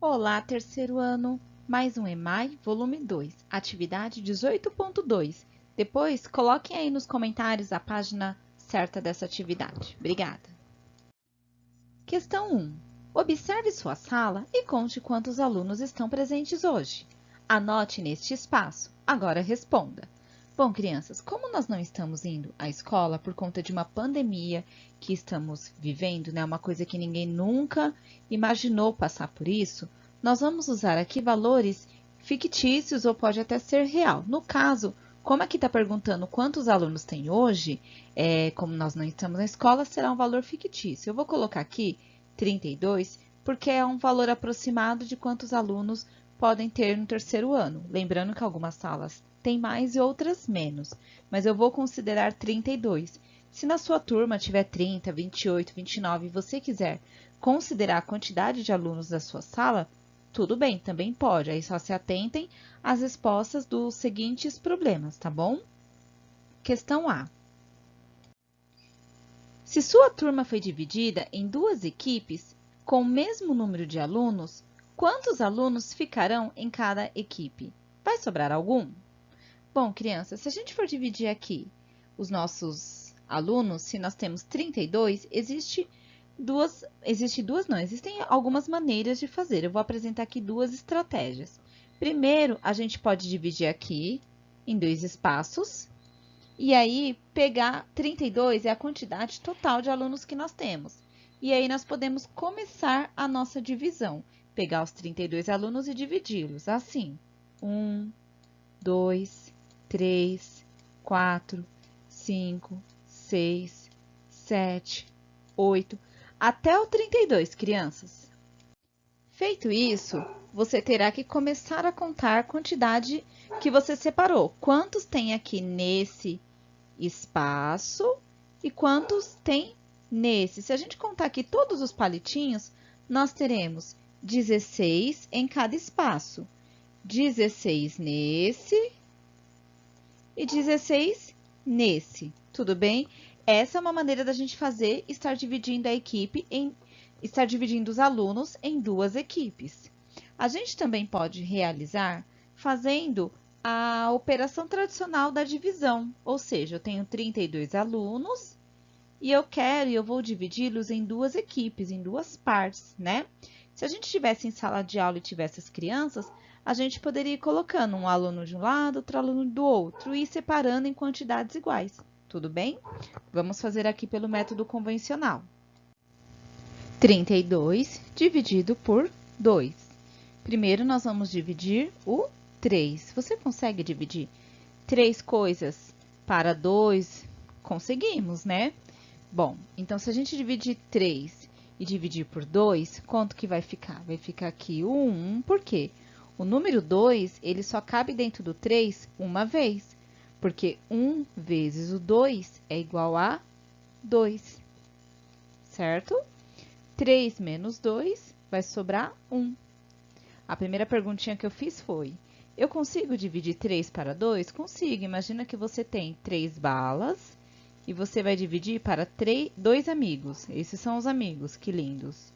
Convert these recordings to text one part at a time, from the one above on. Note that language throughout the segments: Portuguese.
Olá, terceiro ano! Mais um EMAI, volume 2, atividade 18.2. Depois, coloquem aí nos comentários a página certa dessa atividade. Obrigada. Questão 1. Observe sua sala e conte quantos alunos estão presentes hoje. Anote neste espaço. Agora responda. Bom, crianças, como nós não estamos indo à escola por conta de uma pandemia que estamos vivendo, né, uma coisa que ninguém nunca imaginou passar por isso, nós vamos usar aqui valores fictícios ou pode até ser real. No caso, como aqui está perguntando quantos alunos tem hoje, como nós não estamos na escola, será um valor fictício. Eu vou colocar aqui 32, porque é um valor aproximado de quantos alunos podem ter no terceiro ano. Lembrando que algumas salas têm mais e outras menos, mas eu vou considerar 32. Se na sua turma tiver 30, 28, 29 e você quiser considerar a quantidade de alunos da sua sala, tudo bem, também pode. Aí só se atentem às respostas dos seguintes problemas, tá bom? Questão A. Se sua turma foi dividida em duas equipes com o mesmo número de alunos, quantos alunos ficarão em cada equipe? Vai sobrar algum? Bom, crianças, se a gente for dividir aqui os nossos alunos, se nós temos 32, existem algumas maneiras de fazer. Eu vou apresentar aqui duas estratégias. Primeiro, a gente pode dividir aqui em dois espaços, e aí pegar 32 é a quantidade total de alunos que nós temos. E aí nós podemos começar a nossa divisão. Pegar os 32 alunos e dividi-los assim. 1, 2, 3, 4, 5, 6, 7, 8, até o 32, crianças. Feito isso, você terá que começar a contar a quantidade que você separou. Quantos tem aqui nesse espaço e quantos tem nesse? Se a gente contar aqui todos os palitinhos, nós teremos 16 em cada espaço. 16 nesse e 16 nesse, tudo bem? Essa é uma maneira da gente fazer, estar dividindo os alunos em duas equipes. A gente também pode realizar fazendo a operação tradicional da divisão, ou seja, eu tenho 32 alunos e eu vou dividi-los em duas equipes, em duas partes, né? Se a gente estivesse em sala de aula e tivesse as crianças, a gente poderia ir colocando um aluno de um lado, outro aluno do outro e ir separando em quantidades iguais. Tudo bem? Vamos fazer aqui pelo método convencional. 32 dividido por 2. Primeiro, nós vamos dividir o 3. Você consegue dividir 3 coisas para 2? Conseguimos, né? Bom, então se a gente dividir 3 e dividir por 2, quanto que vai ficar? Vai ficar aqui o 1, por quê? O número 2, ele só cabe dentro do 3 uma vez, porque 1 vezes o 2 é igual a 2, certo? 3 menos 2 vai sobrar 1. A primeira perguntinha que eu fiz foi, eu consigo dividir 3 para 2? Consigo. Imagina que você tem 3 balas e você vai dividir para 2 amigos. Esses são os amigos, que lindos.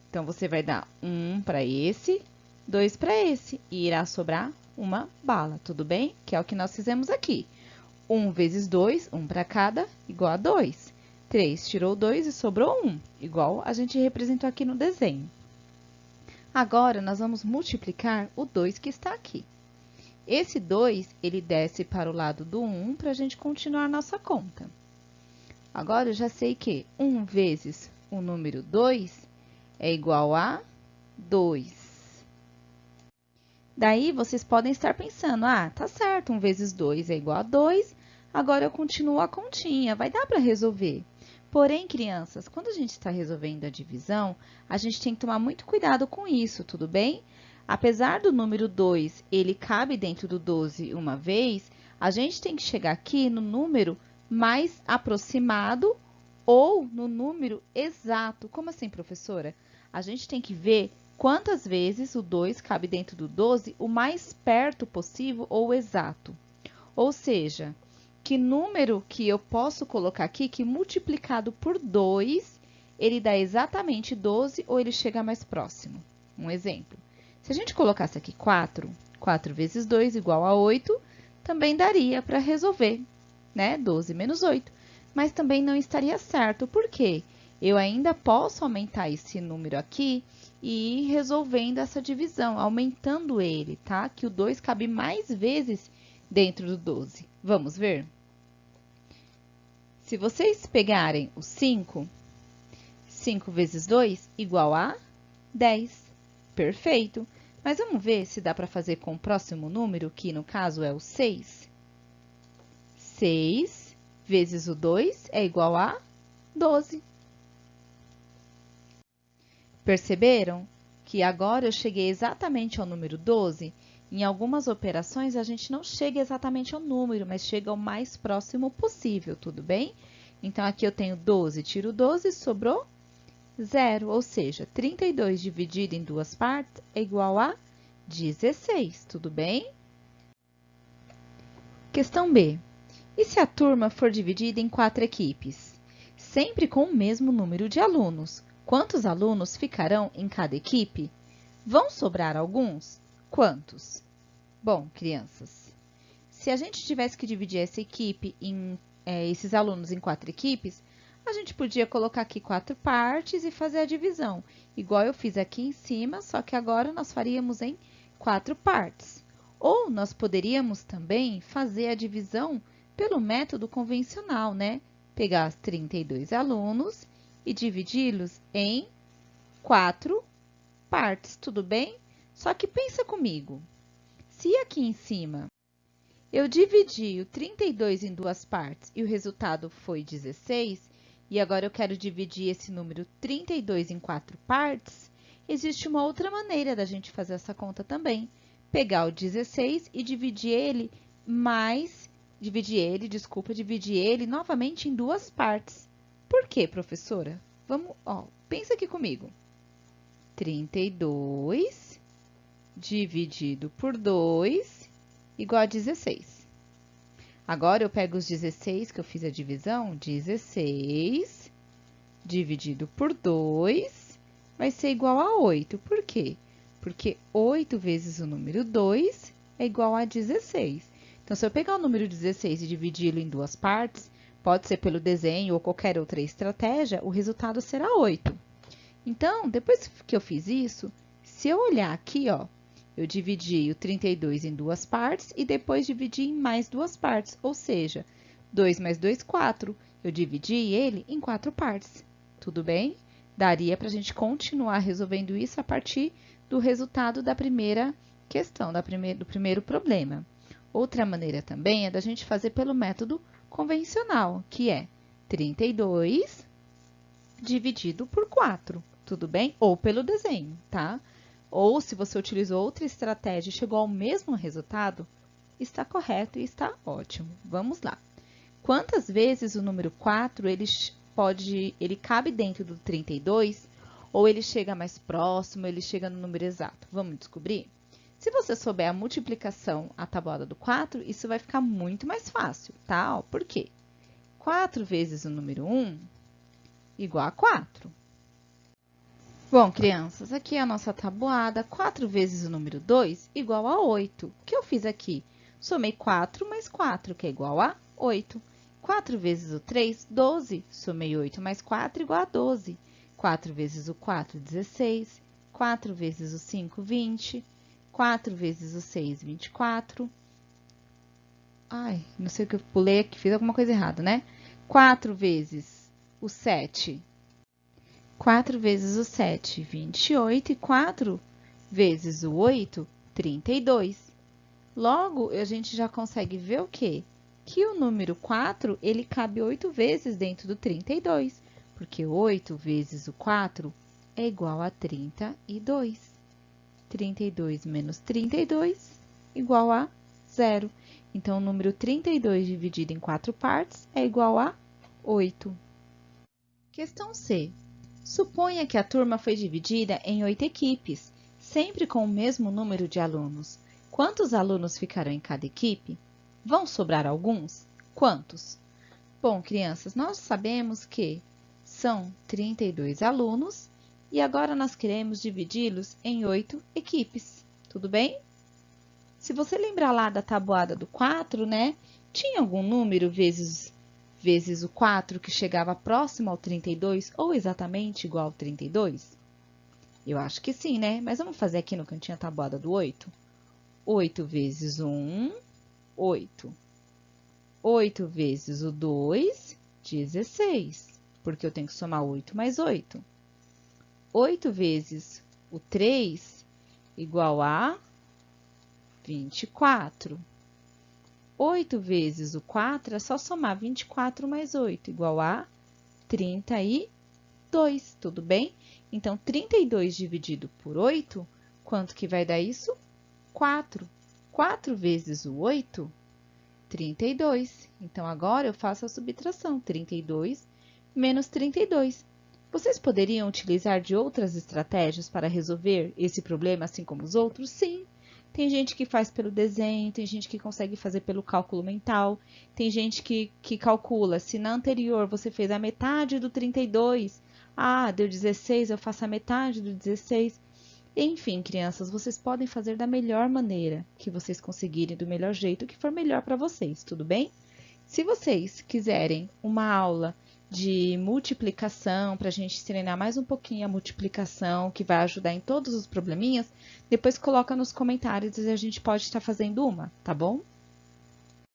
Então, você vai dar 1 para esse, 2 para esse, e irá sobrar uma bala, tudo bem? Que é o que nós fizemos aqui. 1 vezes 2, 1 para cada, igual a 2. 3 tirou 2 e sobrou 1, igual a gente representou aqui no desenho. Agora, nós vamos multiplicar o 2 que está aqui. Esse 2, ele desce para o lado do 1 para a gente continuar nossa conta. Agora, eu já sei que 1 vezes o número 2 é igual a 2. Daí, vocês podem estar pensando, tá certo, 1 vezes 2 é igual a 2, agora eu continuo a continha, vai dar para resolver. Porém, crianças, quando a gente está resolvendo a divisão, a gente tem que tomar muito cuidado com isso, tudo bem? Apesar do número 2, ele cabe dentro do 12 uma vez, a gente tem que chegar aqui no número mais aproximado ou no número exato. Como assim, professora? A gente tem que ver quantas vezes o 2 cabe dentro do 12 o mais perto possível ou exato. Ou seja, que número que eu posso colocar aqui que multiplicado por 2, ele dá exatamente 12 ou ele chega mais próximo? Um exemplo. Se a gente colocasse aqui 4, 4 vezes 2 igual a 8, também daria para resolver, né? 12 menos 8. Mas também não estaria certo. Por quê? Eu ainda posso aumentar esse número aqui e ir resolvendo essa divisão, aumentando ele, tá? Que o 2 cabe mais vezes dentro do 12. Vamos ver? Se vocês pegarem o 5, 5 vezes 2 igual a 10. Perfeito. Mas vamos ver se dá para fazer com o próximo número, que no caso é o 6. 6 vezes o 2 é igual a 12. Perceberam que agora eu cheguei exatamente ao número 12? Em algumas operações, a gente não chega exatamente ao número, mas chega ao mais próximo possível, tudo bem? Então, aqui eu tenho 12, tiro 12, sobrou 0, ou seja, 32 dividido em duas partes é igual a 16, tudo bem? Questão B. E se a turma for dividida em 4 equipes? Sempre com o mesmo número de alunos. Quantos alunos ficarão em cada equipe? Vão sobrar alguns? Quantos? Bom, crianças, se a gente tivesse que dividir essa equipe esses alunos em 4 equipes, a gente podia colocar aqui 4 partes e fazer a divisão, igual eu fiz aqui em cima, só que agora nós faríamos em 4 partes. Ou nós poderíamos também fazer a divisão pelo método convencional, né? Pegar os 32 alunos e dividi-los em 4 partes, tudo bem? Só que pensa comigo, se aqui em cima eu dividi o 32 em duas partes e o resultado foi 16, e agora eu quero dividir esse número 32 em 4 partes, existe uma outra maneira da gente fazer essa conta também. Pegar o 16 e dividir ele novamente em duas partes. Por quê, professora? Vamos, pensa aqui comigo. 32 dividido por 2 igual a 16. Agora, eu pego os 16 que eu fiz a divisão, 16 dividido por 2 vai ser igual a 8. Por quê? Porque 8 vezes o número 2 é igual a 16. Então, se eu pegar o número 16 e dividi-lo em duas partes, pode ser pelo desenho ou qualquer outra estratégia, o resultado será 8. Então, depois que eu fiz isso, se eu olhar aqui, eu dividi o 32 em duas partes e depois dividi em mais duas partes, ou seja, 2 mais 2, 4. Eu dividi ele em 4 partes, tudo bem? Daria para a gente continuar resolvendo isso a partir do resultado da primeira questão, do primeiro problema. Outra maneira também é da gente fazer pelo método convencional, que é 32 dividido por 4, tudo bem? Ou pelo desenho, tá? Ou se você utilizou outra estratégia e chegou ao mesmo resultado, está correto e está ótimo. Vamos lá. Quantas vezes o número 4 ele cabe dentro do 32 ou ele chega mais próximo, ele chega no número exato? Vamos descobrir? Se você souber a multiplicação, a tabuada do 4, isso vai ficar muito mais fácil, tá? Por quê? 4 vezes o número 1 igual a 4. Bom, crianças, aqui é a nossa tabuada. 4 vezes o número 2 igual a 8. O que eu fiz aqui? Somei 4 mais 4, que é igual a 8. 4 vezes o 3, 12. Somei 8 mais 4 igual a 12. 4 vezes o 4, 16. 4 vezes o 5, 20. 4 vezes o 6, 24. Ai, não sei o que eu pulei aqui, fiz alguma coisa errada, né? 4 vezes o 7, 4 vezes o 7, 28, e 4 vezes o 8, 32. Logo, a gente já consegue ver o quê? Que o número 4, ele cabe 8 vezes dentro do 32, porque 8 vezes o 4 é igual a 32. 32 menos 32 igual a 0. Então, o número 32 dividido em 4 partes é igual a 8. Questão C. Suponha que a turma foi dividida em 8 equipes, sempre com o mesmo número de alunos. Quantos alunos ficarão em cada equipe? Vão sobrar alguns? Quantos? Bom, crianças, nós sabemos que são 32 alunos E agora nós queremos dividi-los em 8 equipes, tudo bem? Se você lembrar lá da tabuada do 4, né? Tinha algum número vezes o 4 que chegava próximo ao 32 ou exatamente igual ao 32? Eu acho que sim, né? Mas vamos fazer aqui no cantinho a tabuada do 8. 8 vezes 1, 8. 8 vezes o 2, 16. Porque eu tenho que somar 8 mais 8. 8 vezes o 3, igual a 24. 8 vezes o 4 é só somar 24 mais 8, igual a 32, tudo bem? Então, 32 dividido por 8, quanto que vai dar isso? 4. 4 vezes o 8, 32. Então, agora eu faço a subtração, 32 menos 32. Vocês poderiam utilizar de outras estratégias para resolver esse problema, assim como os outros? Sim. Tem gente que faz pelo desenho, tem gente que consegue fazer pelo cálculo mental, tem gente que calcula, se na anterior você fez a metade do 32, deu 16, eu faço a metade do 16. Enfim, crianças, vocês podem fazer da melhor maneira que vocês conseguirem, do melhor jeito que for melhor para vocês, tudo bem? Se vocês quiserem uma aula de multiplicação, para a gente treinar mais um pouquinho a multiplicação, que vai ajudar em todos os probleminhas, depois coloca nos comentários e a gente pode estar fazendo uma, tá bom?